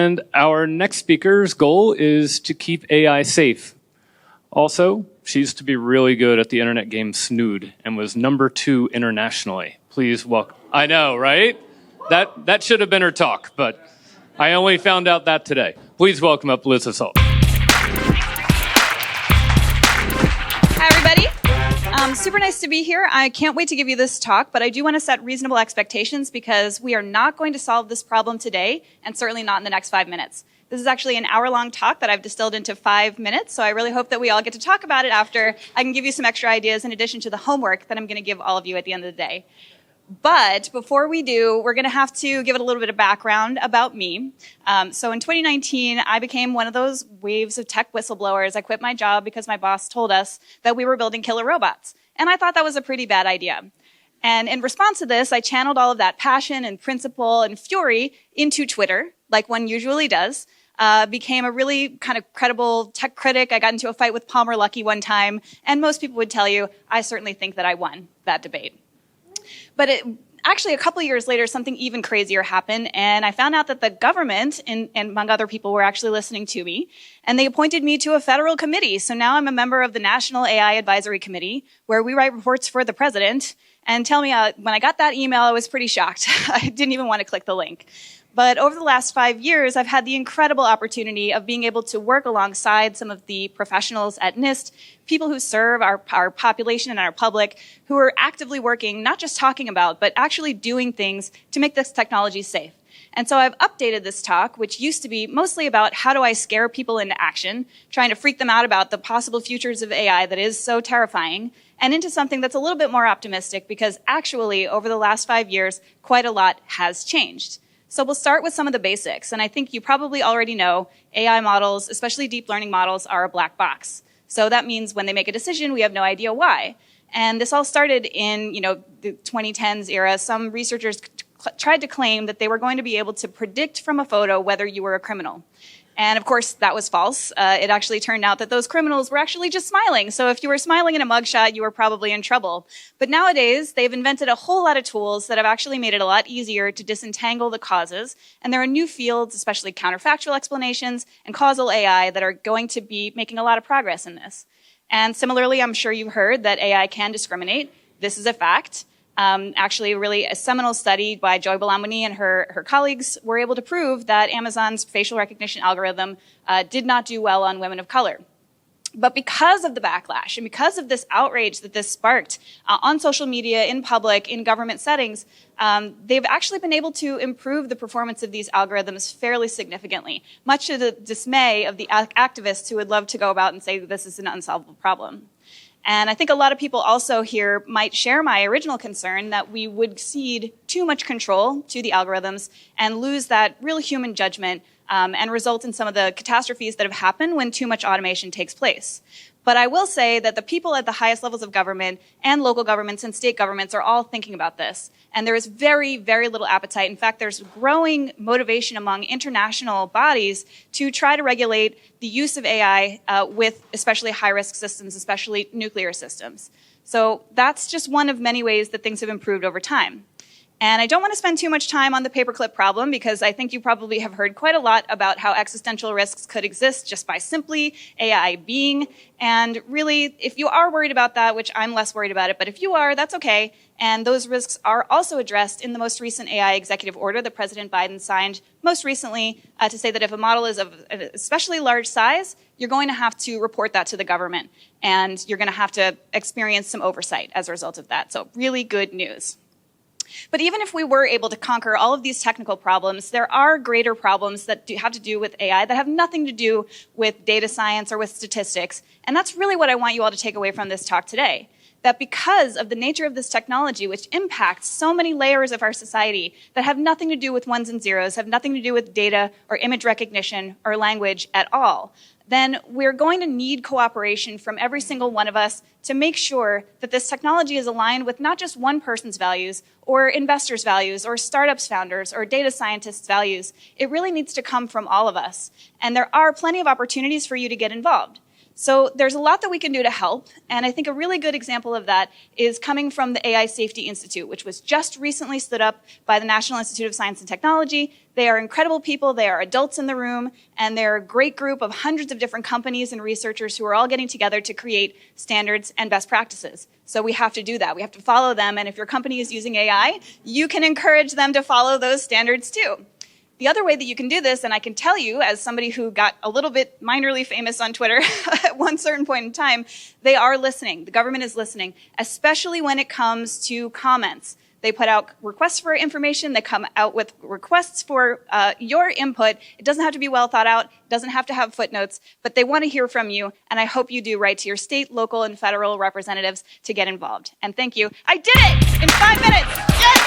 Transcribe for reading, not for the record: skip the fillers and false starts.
And our next speaker's goal is to keep AI safe. Also, she used to be really good at the internet game Snood and was #2 internationally. Please welcome. I know, right? That should have been her talk, but I only found out that today. Please welcome up Liz Assault. Hi, everybody. Super nice to be here. I can't wait to give you this talk, but I do want to set reasonable expectations because we are not going to solve this problem today, and certainly not in the next 5 minutes. This is actually an hour-long talk that I've distilled into 5 minutes, so I really hope that we all get to talk about it after. I can give you some extra ideas in addition to the homework that I'm going to give all of you at the end of the day. But before we do, we're going to have to give it a little bit of background about me. So in 2019, I became one of those waves of tech whistleblowers. I quit my job because my boss told us that we were building killer robots. And I thought that was a pretty bad idea. And in response to this, I channeled all of that passion and principle and fury into Twitter, like one usually does. Became a really kind of credible tech critic. I got into a fight with Palmer Luckey one time. And most people would tell you, I certainly think that I won that debate. But actually, a couple of years later, something even crazier happened, and I found out that the government, and among other people, were actually listening to me, and they appointed me to a federal committee. So now I'm a member of the National AI Advisory Committee, where we write reports for the president. And tell me, when I got that email, I was pretty shocked. I didn't even want to click the link. But over the last 5 years, I've had the incredible opportunity of being able to work alongside some of the professionals at NIST, people who serve our population and our public, who are actively working, not just talking about, but actually doing things to make this technology safe. And so I've updated this talk, which used to be mostly about how do I scare people into action, trying to freak them out about the possible futures of AI that is so terrifying, and into something that's a little bit more optimistic because actually, over the last 5 years, quite a lot has changed. So we'll start with some of the basics. And I think you probably already know AI models, especially deep learning models, are a black box. So that means when they make a decision, we have no idea why. And this all started in, the 2010s era. Some researchers tried to claim that they were going to be able to predict from a photo whether you were a criminal. And of course, that was false. It actually turned out that those criminals were actually just smiling. So if you were smiling in a mugshot, you were probably in trouble. But nowadays, they've invented a whole lot of tools that have actually made it a lot easier to disentangle the causes. And there are new fields, especially counterfactual explanations and causal AI, that are going to be making a lot of progress in this. And similarly, I'm sure you've heard that AI can discriminate. This is a fact. Actually, really a seminal study by Joy Bolamwini and her colleagues were able to prove that Amazon's facial recognition algorithm did not do well on women of color. But because of the backlash and because of this outrage that this sparked on social media, in public, in government settings, they've actually been able to improve the performance of these algorithms fairly significantly, much to the dismay of the activists who would love to go about and say that this is an unsolvable problem. And I think a lot of people also here might share my original concern that we would cede too much control to the algorithms and lose that real human judgment and result in some of the catastrophes that have happened when too much automation takes place. But I will say that the people at the highest levels of government and local governments and state governments are all thinking about this. And there is very, very little appetite. In fact, there's growing motivation among international bodies to try to regulate the use of AI with especially high-risk systems, especially nuclear systems. So that's just one of many ways that things have improved over time. And I don't want to spend too much time on the paperclip problem because I think you probably have heard quite a lot about how existential risks could exist just by simply AI being. And really, if you are worried about that, which I'm less worried about it, but if you are, that's okay. And those risks are also addressed in the most recent AI executive order that President Biden signed most recently to say that if a model is of an especially large size, you're going to have to report that to the government. And you're going to have to experience some oversight as a result of that. So really good news. But even if we were able to conquer all of these technical problems, there are greater problems that have to do with AI that have nothing to do with data science or with statistics. And that's really what I want you all to take away from this talk today. That because of the nature of this technology, which impacts so many layers of our society that have nothing to do with ones and zeros, have nothing to do with data or image recognition or language at all, then we're going to need cooperation from every single one of us to make sure that this technology is aligned with not just one person's values or investors' values or startups' founders or data scientists' values. It really needs to come from all of us. And there are plenty of opportunities for you to get involved. So there's a lot that we can do to help, and I think a really good example of that is coming from the AI Safety Institute, which was just recently stood up by the National Institute of Science and Technology. They are incredible people, they are adults in the room, and they're a great group of hundreds of different companies and researchers who are all getting together to create standards and best practices. So we have to do that. We have to follow them, and if your company is using AI, you can encourage them to follow those standards too. The other way that you can do this, and I can tell you as somebody who got a little bit minorly famous on Twitter at one certain point in time, they are listening. The government is listening, especially when it comes to comments. They put out requests for information. They come out with requests for your input. It doesn't have to be well thought out. It doesn't have to have footnotes, but they want to hear from you, and I hope you do write to your state, local, and federal representatives to get involved. And thank you. I did it in 5 minutes. Yes!